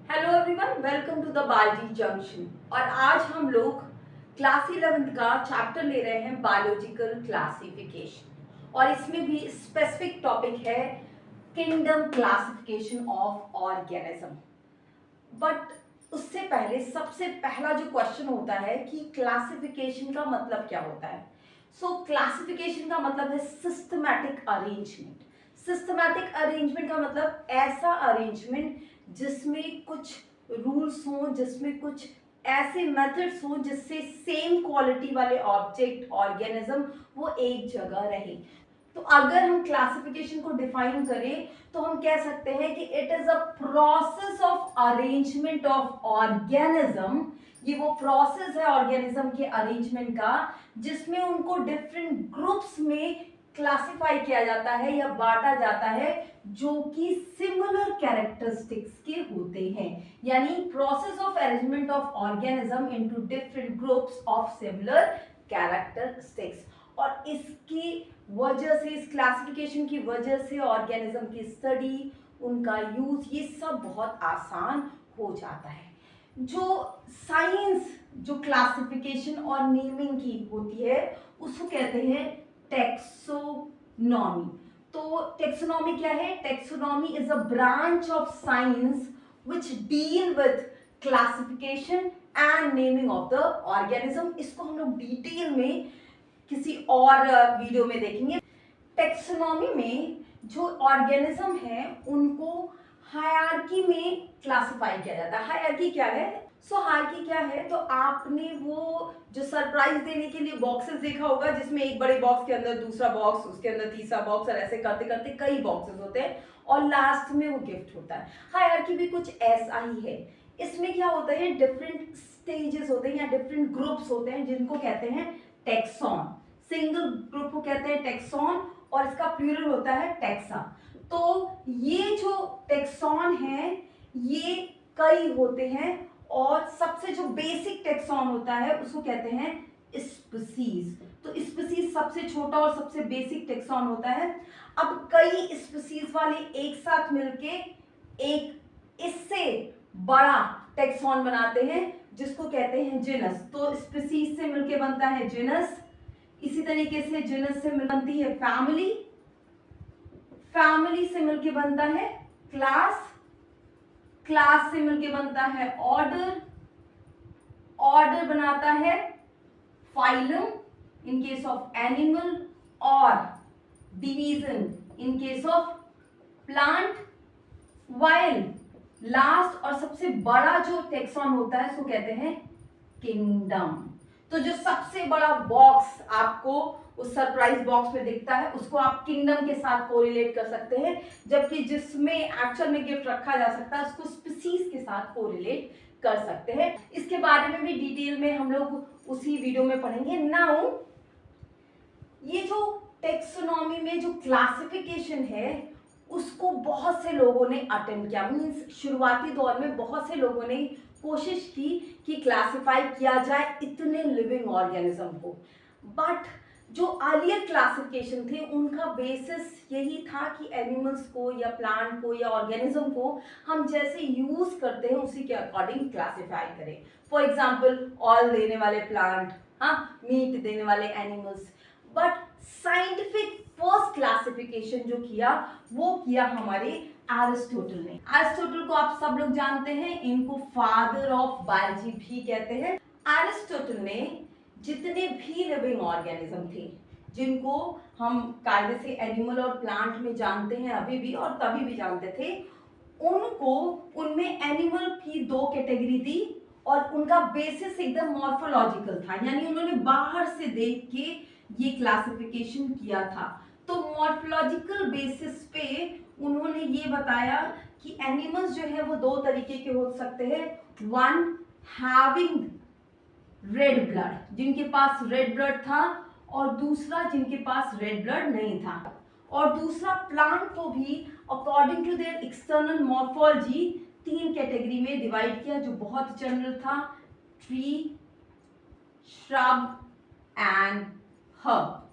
Hello everyone, welcome to the biology junction. और आज हम लोग क्लास 11th का चैप्टर ले रहे हैं बायोलॉजिकल क्लासिफिकेशन, और इसमें भी स्पेसिफिक टॉपिक है kingdom classification of organism. But उससे पहले सबसे पहला जो क्वेश्चन होता है कि क्लासिफिकेशन का मतलब क्या होता है। क्लासिफिकेशन का मतलब है सिस्टमैटिक अरेंजमेंट। सिस्टमैटिक अरेंजमेंट का मतलब ऐसा अरेंजमेंट जिसमें कुछ रूल्स हों, जिसमें कुछ ऐसे मेथड्स हों जिससे सेम क्वालिटी वाले ऑब्जेक्ट ऑर्गेनिज्म वो एक जगह रहे। तो अगर हम क्लासिफिकेशन को डिफाइन करें तो हम कह सकते हैं कि it is a process of arrangement of organism. ये वो प्रोसेस है ऑर्गेनिज्म के अरेंजमेंट का जिसमें उनको डिफरेंट ग्रुप्स में क्लासिफाई किया जाता है या बांटा जाता है जो कि सिमिलर कैरेक्टरिस्टिक्स के होते हैं। यानी process of arrangement of organism into different groups of similar characteristics. और इसकी वजह से, इस क्लासिफिकेशन की वजह से ऑर्गेनिज्म की स्टडी, उनका यूज, ये सब बहुत आसान हो जाता है। जो साइंस, जो क्लासिफिकेशन और नेमिंग की होती है उसको कहते हैं टेक्सोनॉमी। तो टेक्सोनॉमी क्या है? Taxonomy is a branch of science which deal with classification and naming of the organism. इसको हम लोग डिटेल में किसी और वीडियो में देखेंगे। टेक्सोनॉमी में जो ऑर्गेनिज्म है उनको हायरार्की में क्लासिफाई किया जाता है। हायरार्की क्या है? हायरार्की क्या है? तो आपने वो जो सरप्राइज देने के लिए बॉक्सेस देखा होगा जिसमें एक बड़े बॉक्स के अंदर दूसरा बॉक्स, उसके अंदर तीसरा बॉक्स, और ऐसे करते करते कई बॉक्सेस होते हैं और लास्ट में वो गिफ्ट होता है। हायरार्की भी कुछ ऐसा ही है। इसमें क्या होता है, डिफरेंट स्टेजेस होते हैं या डिफरेंट ग्रुप्स होते हैं जिनको कहते हैं टेक्सॉन। सिंगल ग्रुप को कहते हैं टेक्सॉन और इसका प्लूरल होता है टेक्सा। तो ये जो टेक्सॉन है ये कई होते हैं और सबसे जो बेसिक टेक्सॉन होता है उसको कहते हैं स्पीसीज। तो स्पीसीज सबसे छोटा और सबसे बेसिक टेक्सॉन होता है। अब कई स्पीसीज वाले एक साथ मिलके एक इससे बड़ा टेक्सॉन बनाते हैं जिसको कहते हैं जिनस। तो स्पीसीज से मिलके बनता है जिनस। इसी तरीके से जिनस से बनती है फैमिली, फैमिली से मिलके बनता है क्लास, क्लास से मिलके बनता है ऑर्डर, ऑर्डर बनाता है phylum in case of animal, और division in case of plant. While last और सबसे बड़ा जो टेक्सॉन होता है उसको कहते हैं किंगडम। तो जो सबसे बड़ा बॉक्स आपको उस सरप्राइज बॉक्स में दिखता है उसको आप किंगडम के साथ कोरिलेट कर सकते हैं, जबकि जिसमें एक्चुअल में गिफ्ट रखा जा सकता है उसको स्पीसीज के साथ कोरिलेट कर सकते हैं। इसके बारे में भी डिटेल में हम लोग उसी वीडियो में पढ़ेंगे। नाउ ये जो टेक्सोनॉमी में जो क्लासिफिकेशन है उसको बहुत से लोगों ने अटेम्प्ट किया। मीन्स शुरुआती दौर में बहुत से लोगों ने कोशिश की कि क्लासिफाई किया जाए इतने लिविंग ऑर्गेनिज्म को। बट जो अर्लियर क्लासिफिकेशन थे उनका बेसिस यही था कि एनिमल्स को या प्लांट को या ऑर्गेनिज्म को हम जैसे यूज करते हैं उसी के अकॉर्डिंग क्लासिफाई करें। फॉर एग्जाम्पल ऑयल देने वाले प्लांट, हाँ, मीट देने वाले animals. But scientific first classification जो किया वो किया हमारे एरिस्टोटल ने। एरिस्टोटल को आप सब लोग जानते हैं, इनको फादर ऑफ बायोलॉजी भी कहते हैं। एरिस्टोटल ने जितने भी लिविंग ऑर्गेनिज्म थे जिनको हम कायदे से एनिमल और प्लांट में जानते हैं अभी भी और तभी भी जानते थे, उनको उनमें एनिमल की दो कैटेगरी दी और उनका बेसिस एकदम मॉर्फोलॉजिकल था। यानी उन्होंने बाहर से देख के ये क्लासिफिकेशन किया था। तो मॉर्फोलॉजिकल बेसिस पे उन्होंने ये बताया कि एनिमल्स जो है वो दो तरीके के हो सकते हैं। वन, हैविंग रेड ब्लड, जिनके पास रेड ब्लड था, और दूसरा जिनके पास रेड ब्लड नहीं था। और दूसरा, प्लांट को भी according to their external morphology तीन कैटेगरी में डिवाइड किया जो बहुत जनरल था, ट्री, श्रब एंड हर्ब।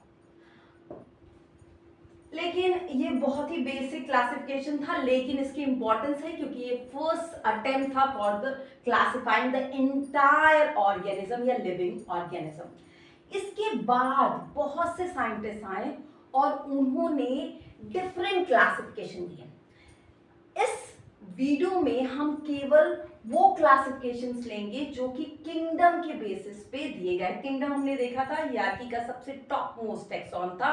लेकिन ये बहुत ही बेसिक क्लासिफिकेशन था, लेकिन इसकी इंपॉर्टेंस है क्योंकि ये फर्स्ट अटेम्प्ट था for the classifying the entire organism या लिविंग ऑर्गेनिज्म। इसके बाद बहुत से साइंटिस्ट आए और उन्होंने डिफरेंट क्लासिफिकेशन दिए। इस वीडियो में हम केवल वो क्लासिफिकेशंस लेंगे जो कि किंगडम के बेसिस पे दिए गए। किंगडम हमने देखा था हियरार्की का सबसे टॉप मोस्ट टैक्सॉन था,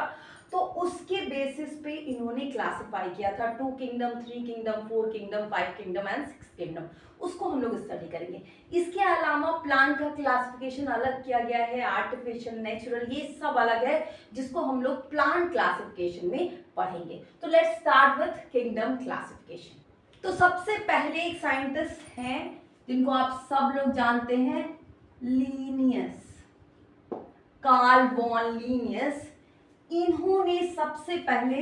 तो उसके बेसिस पे इन्होंने क्लासिफाई किया था 2 kingdom, 3 kingdom, 4 kingdom, 5 kingdom and 6 kingdom. उसको हम लोग स्टडी करेंगे। इसके अलावा प्लांट का क्लासिफिकेशन अलग किया गया है, आर्टिफिशियल, नेचुरल, ये सब अलग है जिसको हम लोग प्लांट क्लासिफिकेशन में पढ़ेंगे। तो let's start with kingdom classification. तो सबसे पहले एक साइंटिस्ट हैं जिनको आप सब लोग जानते हैं, लीनियस, कार्ल वॉन लीनियस। इन्होंने सबसे पहले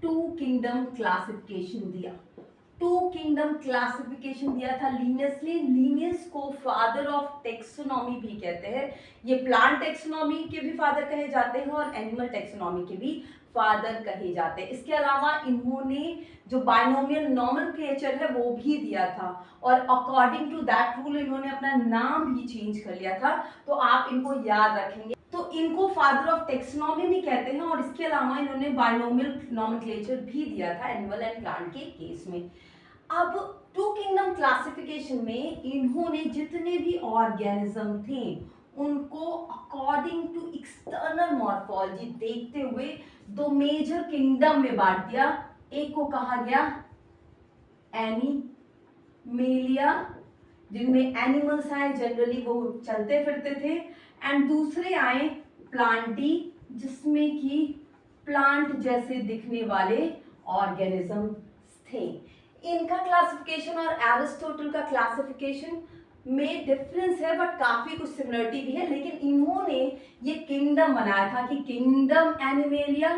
2 किंगडम क्लासिफिकेशन दिया। 2 किंगडम क्लासिफिकेशन दिया था लीनियस ने। लीनियस को फादर ऑफ टेक्सोनॉमी भी कहते हैं। ये प्लांट टेक्सोनॉमी के भी फादर कहे जाते हैं और एनिमल टेक्सोनॉमी के भी फादर कहे जाते हैं। इसके अलावा इन्होंने जो बाइनोमियल नॉमेनक्लेचर है वो भी दिया था और अकॉर्डिंग टू दैट रूल इन्होंने अपना नाम भी चेंज कर लिया था, तो आप इनको याद रखेंगे। तो इनको फादर ऑफ टेक्सोनॉमी भी कहते हैं और इसके अलावा इन्होंने बाइनोमियल नॉमेनक्लेचर भी दिया था एनिमल एंड प्लांट के केस में। अब 2 किंगडम क्लासिफिकेशन में इन्होंने जितने भी ऑर्गेनिज्म थे उनको अकॉर्डिंग टू एक्सटर्नल मॉर्फोलॉजी देखते हुए 2 मेजर किंगडम में बांट दिया। एक को कहा गया एनिमेलिया, जिनमें एनिमल्स आए, जनरली वो चलते फिरते थे, एंड दूसरे आए प्लांटी, जिसमें कि प्लांट जैसे दिखने वाले ऑर्गेनिज्म थे। इनका क्लासिफिकेशन और एरिस्टोटल का क्लासिफिकेशन में डिफरेंस है बट काफी कुछ सिमिलरिटी भी है, लेकिन इन्होंने ये किंगडम बनाया था कि किंगडम एनिमेलिया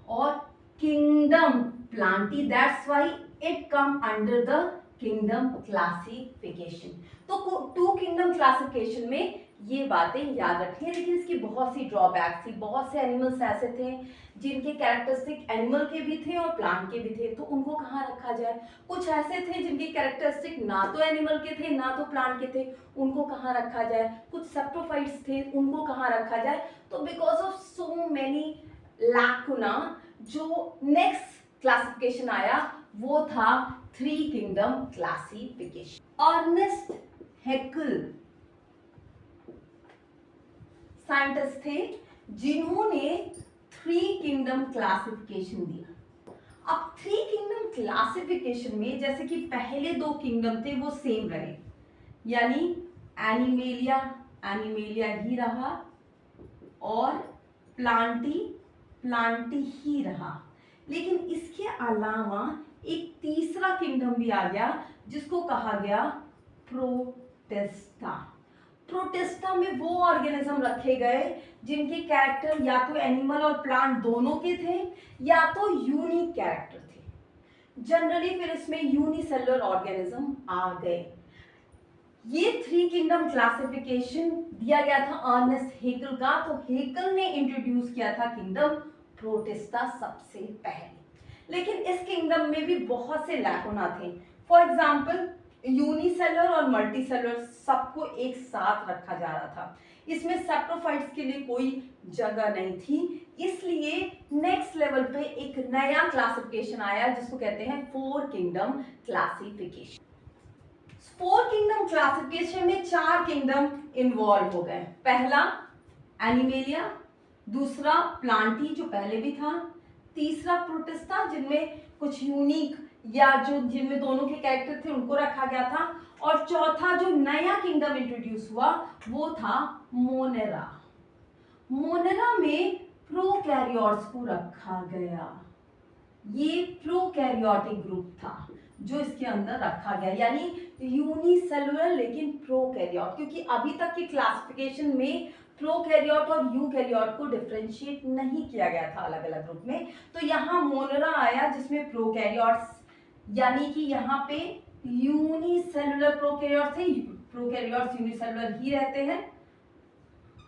और kingdom Plantae, that's why it come under the kingdom classification. तो 2 किंगडम क्लासिफिकेशन में ये बातें याद रखनी है, लेकिन इसकी बहुत सी ड्रॉबैक थी। बहुत से एनिमल्स ऐसे थे जिनके कैरेक्टरिस्टिक एनिमल के भी थे और प्लांट के भी थे, तो उनको कहाँ रखा जाए। कुछ ऐसे थे जिनके कैरेक्टरिस्टिक ना तो एनिमल के थे ना तो प्लांट के थे, उनको कहाँ रखा जाए। कुछ सेप्टोफाइट्स थे, उनको कहाँ रखा जाए। तो because of so many lacuna, जो नेक्स्ट क्लासिफिकेशन आया वो था 3 kingdom classification. Ernest Haeckel scientist थे जिन्होंने 3 किंगडम क्लासिफिकेशन दिया। अब 3 किंगडम क्लासिफिकेशन में जैसे कि पहले 2 किंगडम थे वो सेम रहे, यानी एनिमेलिया एनिमेलिया ही रहा और प्लांटी प्लांटी ही रहा, लेकिन इसके अलावा एक तीसरा किंगडम भी आ गया जिसको कहा गया प्रोटिस्टा। प्रोटिस्टा में वो ऑर्गेनिज्म रखे गए जिनके कैरेक्टर या तो एनिमल और प्लांट दोनों के थे या तो यूनिक कैरेक्टर थे। जनरली फिर इसमें यूनिसेलुलर ऑर्गेनिज्म आ गए। ये 3 किंगडम क्लासिफिकेशन दिया गया था अर्नेस्ट हैकेल का। तो हैकेल ने इंट्रोड्यूस किया था किंगडम प्रोटिस्टा सबसे पहले, लेकिन इस किंगडम में भी बहुत से लैकुना थे। फॉर एग्जाम्पल यूनिसेलुलर और मल्टीसेलुलर सबको एक साथ रखा जा रहा था। इसमें सेप्टोफाइट्स के लिए कोई जगह नहीं थी, इसलिए नेक्स्ट लेवल पे एक नया क्लासिफिकेशन आया जिसको कहते हैं 4 किंगडम क्लासिफिकेशन। 4 किंगडम क्लासिफिकेशन में 4 किंगडम इन्वॉल्व हो गए। पहला एनिमेलिया, दूसरा प्लांटी जो पहले भी था, तीसरा प्रोटिस्टा जिनमें कुछ यूनिक या जो जिनमें दोनों के कैरेक्टर थे उनको रखा गया था, और चौथा जो नया किंगडम इंट्रोड्यूस हुआ वो था मोनेरा। मोनेरा में प्रोकैरियोट्स को रखा गया। ये प्रोकैरियोटिक ग्रुप था जो इसके अंदर रखा गया, यानी यूनिसेलुलर लेकिन प्रोकैरियोट, क्योंकि अभी तक की क्लासिफिकेशन में प्रोकैरियोट और यूकैरियोट को डिफरेंशिएट नहीं किया गया था अलग अलग ग्रुप में। तो यहाँ मोनेरा आया जिसमें प्रोकैरियोट्स, यानी कि यहाँ पे यूनिसेलुलर प्रोकैरियोट थे, प्रोकैरियोट्स यूनिसेलुलर ही रहते हैं,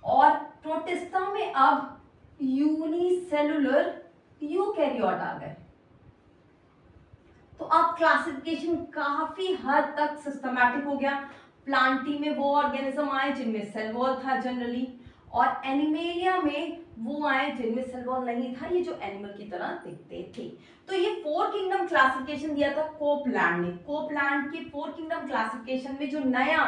और प्रोटिस्टा में अब यूनिसेलुलर यूकैरियोट आ गए। तो अब क्लासिफिकेशन काफी हद तक सिस्टमैटिक हो गया। प्लांटी में वो ऑर्गेनिज्म आए जिनमें सेल वॉल था जनरली, और एनिमेलिया में वो आए जिनमें सेल वॉल नहीं था, ये जो एनिमल की तरह दिखते थे। तो ये 4 किंगडम क्लासिफिकेशन दिया था कोपलैंड ने। कोपलैंड के 4 किंगडम क्लासिफिकेशन में जो नया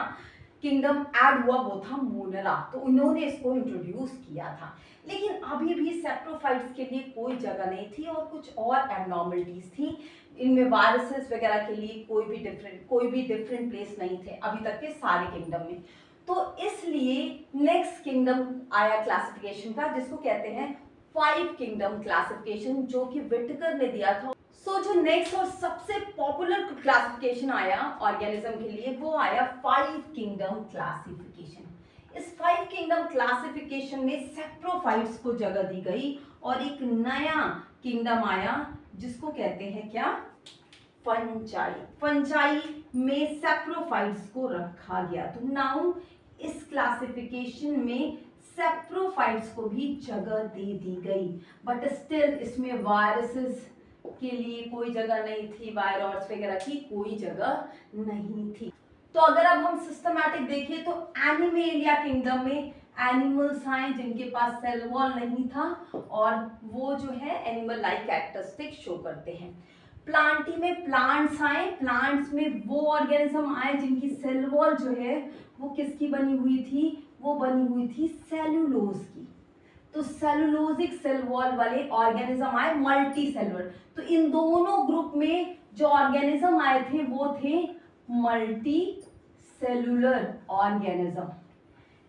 किंगडम ऐड हुआ वो था मोनरा, तो उन्होंने इसको इंट्रोड्यूस किया था। लेकिन अभी भी सेप्रोफाइट्स के लिए कोई जगह नहीं थी और कुछ और एबनॉर्मलिटीज थी। इनमें वायरसेस वगैरह के लिए कोई भी डिफरेंट प्लेस नहीं थे अभी तक के सारे किंगडम में। तो इसलिए नेक्स्ट किंगडम आया क्लासिफिकेशन का, जिसको कहते हैं 5 किंगडम क्लासिफिकेशन, जो कि विटकर ने दिया था। सो जो नेक्स्ट और सबसे पॉपुलर क्लासिफिकेशन आया ऑर्गेनिज्म के लिए वो आया 5 किंगडम क्लासिफिकेशन। इस 5 किंगडम क्लासिफिकेशन में सेप्रोफाइट्स को जगह दी गई और एक नया किंगडम आया जिसको कहते हैं क्या, फंजाई। फंजाई में सेप्रोफाइट्स को रखा गया। तो नाउ इस क्लासिफिकेशन में सेप्रोफाइट्स को भी जगह दे दी गई, बट स्टिल इसमें वायरसेस के लिए कोई जगह नहीं थी, वायरस वगैरह की कोई जगह नहीं थी। तो अगर अब हम सिस्टमैटिक देखें तो एनिमेलिया किंगडम में एनिमल्स आए जिनके पास सेल वॉल नहीं था और वो जो है एनिमल लाइक कैरेक्टरिस्टिक शो करते हैं। प्लांटी में प्लांट्स आए, प्लांट्स में वो ऑर्गेनिज्म आए जिनकी सेल वॉल जो है वो किसकी बनी हुई थी, वो बनी हुई थी सेलुलोज की। तो सेलुलोजिक सेल वॉल वाले ऑर्गेनिज्म आए मल्टी सेलुलर। तो इन दोनों ग्रुप में जो ऑर्गेनिज्म आए थे वो थे मल्टी सेलुलर ऑर्गेनिज्म,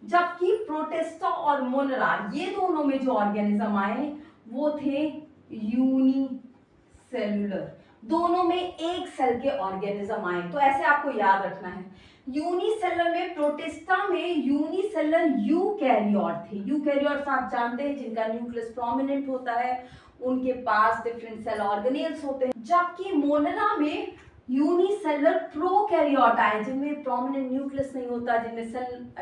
जबकि प्रोटिस्टा और मोनरा ये दोनों में जो ऑर्गेनिज्म आए वो थे यूनिसेलुलर। दोनों में एक सेल के ऑर्गेनिज्म आए। तो ऐसे आपको याद रखना है, यूनिसेलर में प्रोटिस्टा में यूनिसेलर यूकैरियोट थे। यूकैरियोट्स आप जानते हैं जिनका न्यूक्लियस प्रोमिनेंट होता है, उनके पास डिफरेंट सेल ऑर्गेनेल्स होते हैं। जबकि मोनरा में यूनिसेलर प्रोकैरियोट आए जिनमें प्रोमिनेंट न्यूक्लियस नहीं होता, जिनमें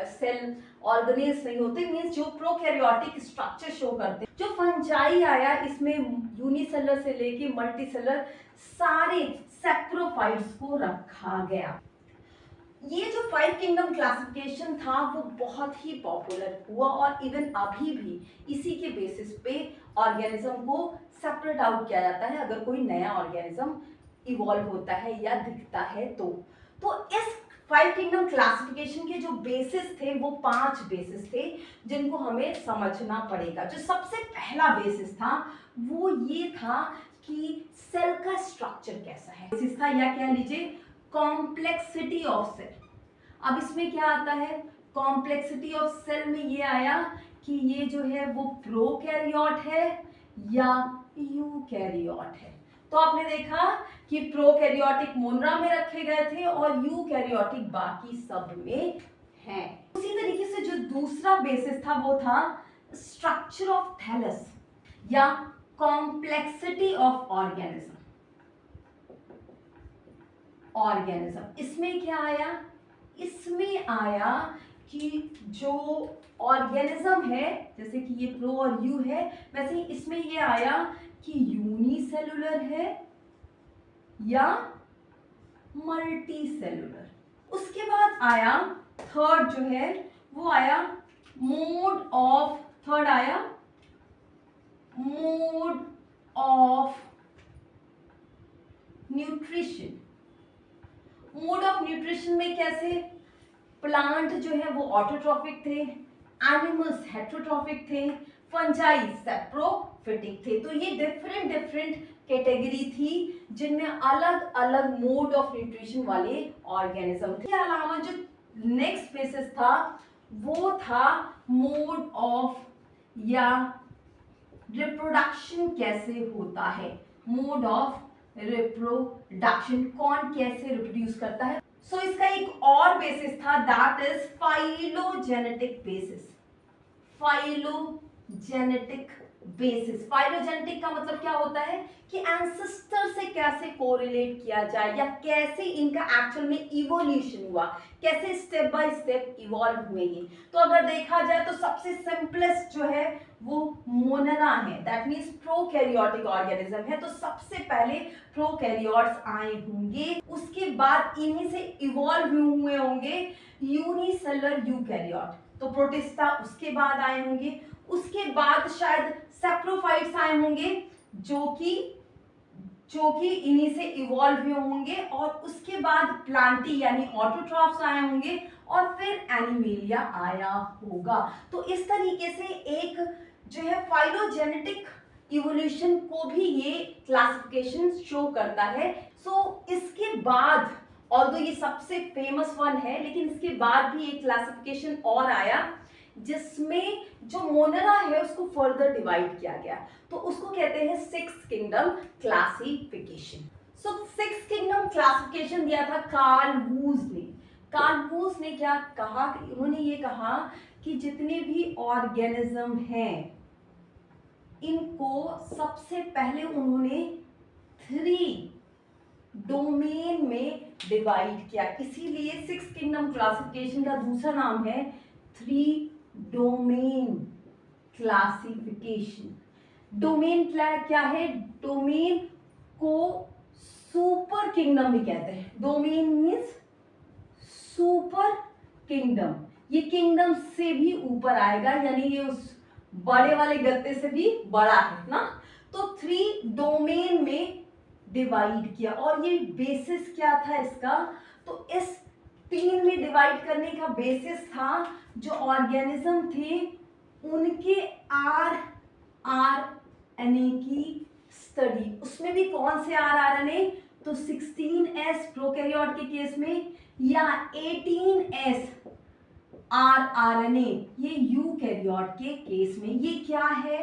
सेल ऑर्गेनेल्स नहीं होते, मींस जो प्रोकैरियोटिक स्ट्रक्चर शो करते हैं। जो फंजाई आया इसमें यूनिसेलर से लेके मल्टीसेलर सारे सेप्रोफाइट्स को रखा गया। ये जो 5 किंगडम क्लासिफिकेशन था वो बहुत ही पॉपुलर हुआ और इवन अभी भी इसी के बेसिस पे ऑर्गेनिज्म को सेपरेट आउट किया जाता है अगर कोई नया ऑर्गेनिज्म इवॉल्व होता है या दिखता है। तो इस 5 किंगडम क्लासिफिकेशन के जो बेसिस थे वो 5 बेसिस थे जिनको हमें समझना पड़ेगा। जो सबसे पहला बेसिस था वो ये था कि सेल का स्ट्रक्चर कैसा है। बेसिस था या कह लीजिए कॉम्प्लेक्सिटी ऑफ सेल। अब इसमें क्या आता है, कॉम्प्लेक्सिटी ऑफ सेल में ये आया कि ये जो है वो प्रोकैरियोट है या यूकैरियोट है। तो आपने देखा कि प्रोकैरियोटिक मोनरा में रखे गए थे और यूकैरियोटिक बाकी सब में हैं। उसी तरीके से जो दूसरा बेसिस था वो था स्ट्रक्चर ऑफ थैलस या कॉम्प्लेक्सिटी ऑफ ऑर्गेनिज्म। इसमें क्या आया, इसमें आया कि जो ऑर्गेनिज्म है जैसे कि ये प्रो और यू है, वैसे ही इसमें ये आया कि यूनिसेलुलर है या मल्टीसेलुलर। उसके बाद आया थर्ड जो है वो आया mode of nutrition. Mode of nutrition में कैसे, प्लांट जो है वो ऑटोट्रॉफिक थे, एनिमल्स हेटेरोट्रॉफिक थे, फंजाई सेप्रोफिटिक थे। तो ये डिफरेंट कैटेगरी थी जिनमें अलग अलग मोड ऑफ न्यूट्रिशन वाले ऑर्गेनिज्म थे। इसके अलावा जो नेक्स्ट बेसिस था वो था मोड ऑफ या रिप्रोडक्शन कैसे होता है। मोड ऑफ रिप्रोडक्शन, कौन कैसे रिप्रोड्यूस करता है। सो इसका एक और बेसिस था that is phylogenetic basis. Phylogenetic basis. Phylogenetic का मतलब क्या होता है कि एंसेस्टर से कैसे कोरिलेट किया जाए या कैसे इनका एक्चुअल में इवोल्यूशन हुआ, कैसे स्टेप बाय स्टेप इवॉल्व हुए ये। तो अगर देखा जाए तो सबसे सिंपलेस्ट जो है वो मोनरा है, दैट मीन्स प्रोकैरियोटिक ऑर्गेनिज्म है। तो सबसे पहले प्रोकैरियोट्स आए होंगे, उसके बाद इन्हीं से इवॉल्व हुए होंगे यूनिसेलुलर यूकैरियोट। तो प्रोटिस्टा उसके बाद आए होंगे, उसके बाद शायद सैप्रोफाइट्स आए होंगे जो कि इन्हीं से इवॉल्व हुए होंगे, और उसके बाद प्लांटी यानी ऑटोट्रॉफ्स आए होंगे, और फिर एनिमेलिया आया होगा। तो इस तरीके से एक जो है फाइलोजेनेटिक इवोल्यूशन को भी ये क्लासिफिकेशन शो करता है। सो इसके बाद ऑल्दो ये सबसे फेमस वन है, लेकिन इसके बाद भी एक क्लासिफिकेशन और आया जिसमें जो मोनरा है उसको फर्दर डिवाइड किया गया, तो उसको कहते हैं six kingdom classification. So six kingdom classification दिया था कार्ल वूज ने। कार्ल वूज ने क्या कहा, उन्होंने ये कहा कि जितने भी ऑर्गेनिज्म हैं इनको सबसे पहले उन्होंने 3 डोमेन में डिवाइड किया, इसीलिए सिक्स किंगडम क्लासिफिकेशन का दूसरा नाम है 3 डोमेन क्लासिफिकेशन। डोमेन क्या है, डोमेन को सुपर किंगडम भी कहते हैं। डोमेन मीन्स सुपर किंगडम, ये किंगडम से भी ऊपर आएगा, यानी ये उस बड़े वाले गत्ते से भी बड़ा है ना। तो 3 डोमेन में डिवाइड किया, और ये बेसिस क्या था इसका, तो इस 3 में डिवाइड करने का बेसिस था जो ऑर्गेनिज्म थे उनके RNA की स्टडी। उसमें भी कौन से RNA, तो 16S प्रोकैरियोट के केस में, या 18S rRNA ये यूकैरियोट के केस में। ये क्या है,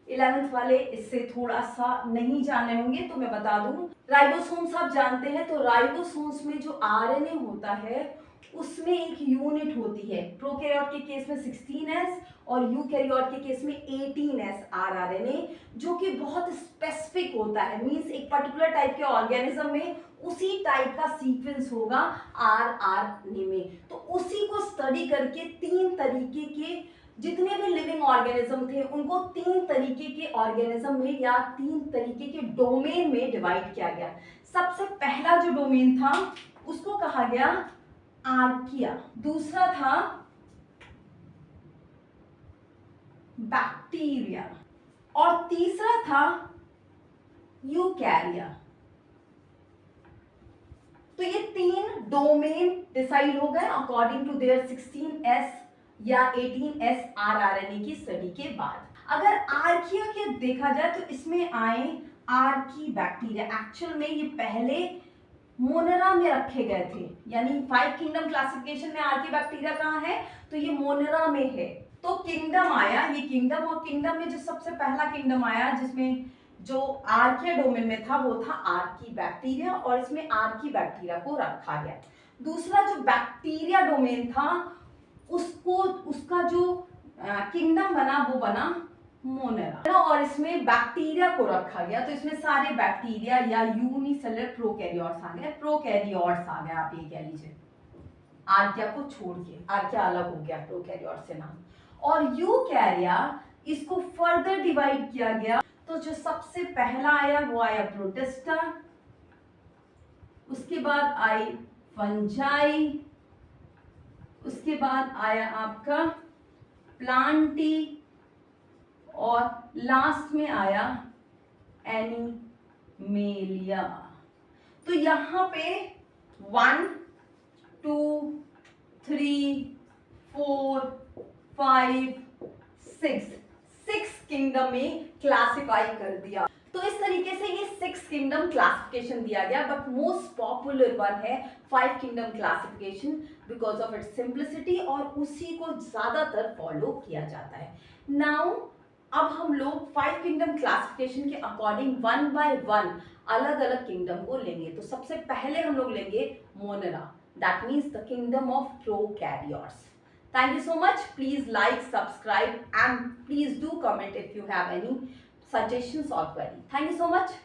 11th वाले इससे थोड़ा सा नहीं जाने होंगे तो मैं बता दूं। राइबोसोम्स आप जानते हैं, तो राइबोसोम्स में जो RNA होता है उसमें एक यूनिट होती है। प्रोकैरियोट के केस में 16S और यूकैरियोट के केस में 18S rRNA, जो कि बहुत स्पेसिफिक होता है। मींस एक पर्टिकुलर टाइप के ऑर्गेनिज्म में उसी टाइप का सीक्वेंस होगा rRNA में। तो उसी को स्टडी करके 3 तरीके के जितने भी लिविंग ऑर्गेनिज्म थे उनको 3 तरीके के ऑर्गेनिज्म में या 3 तरीके के डोमेन में डिवाइड किया गया। सबसे पहला जो डोमेन था उसको कहा गया आर्किया, दूसरा था बैक्टीरिया, और तीसरा था यूकैरिया। तो ये 3 डोमेन डिसाइड हो गए अकॉर्डिंग टू देयर 16S या 18S rRNA की स्टडी के बाद। अगर आर्किया के देखा जाए तो इसमें आए आर्की बैक्टीरिया। एक्चुअल में ये पहले मोनेरा में रखे गए थे, यानी 5 किंगडम क्लासिफिकेशन में आर्की बैक्टीरिया कहाँ है, तो ये मोनेरा में है। तो किंगडम आया, ये किंगडम, और किंगडम में जो सबसे पहला किंगडम आया जिसमें जो आर्किया डोमेन में था वो था आर्की बैक्टीरिया, और इसमें आर्की बैक्टीरिया को रखा गया। दूसरा जो बैक्टीरिया डोमेन था उसका जो किंगडम बना वो बना मोनेरा, और इसमें बैक्टीरिया को रखा गया। तो इसमें सारे बैक्टीरिया या यूनिसेलुलर प्रोकैरियोट्स आ गए, प्रोकैरियोट्स आ गए, आप ये कह लीजिए। आर्किया को छोड़ के, आर्किया अलग हो गया प्रोकैरियोट से नाम। और यूकैरिया, इसको फर्दर डिवाइड किया गया। तो जो सबसे पहला आया वो आया प्रोटिस्टा, उसके बाद आई फंजाई, उसके बाद आया आपका प्लांटी, और लास्ट में आया एनिमेलिया। तो यहां पे 1 2 3 4 5 6 किंगडम में क्लासिफाई कर दिया। तो इस तरीके से ये 6 किंगडम क्लासिफिकेशन दिया गया, बट मोस्ट पॉपुलर वन है 5 kingdom classification because of its simplicity, और उसी को ज्यादातर फॉलो किया जाता है। नाउ अब हम लोग 5 किंगडम क्लासिफिकेशन के अकॉर्डिंग 1 बाय 1 अलग अलग किंगडम को लेंगे। तो सबसे पहले हम लोग लेंगे Monera, that means the kingdom of prokaryotes. Thank you so much. Please like, subscribe, and please do comment if you have any suggestions or query. Thank you so much.